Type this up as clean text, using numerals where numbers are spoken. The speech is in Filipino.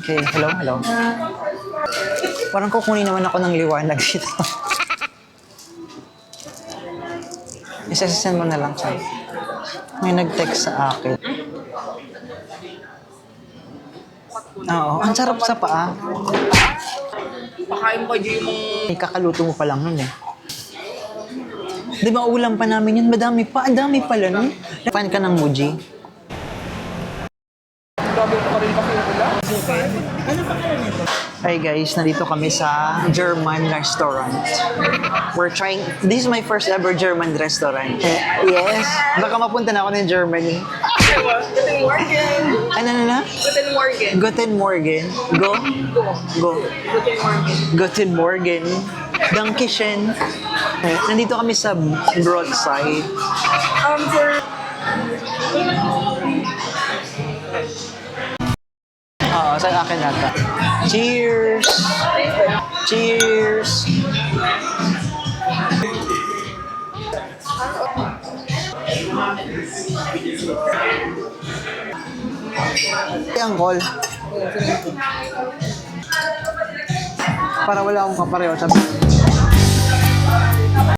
Okay, hello, hello. Parang kukunin naman ako ng liwanag dito. Isasend mo na lang siya. May nag-text sa akin. Oo, ang sarap sa paa. Pakain mo kayo yung Kakaluto mo pa lang nun eh. Di ba ulam pa namin yun? Madami pa. Ang dami pala nun. Fan ka ng Muji? dami pa rin kasi yung ulam. Hi guys, nandito kami sa German restaurant. We're trying, this is my first ever German restaurant. Yes, baka mapunta na ako ng Germany. Guten Morgen. Ano na? Guten Morgen. Guten Morgen. Go? Go. Guten Morgen. Guten Morgen. Dankeschön. Nandito kami sa Broadside. Sir. Oo, sa akin nata. Cheers! Cheers! Ang call. Para wala akong kapareho. Sabi,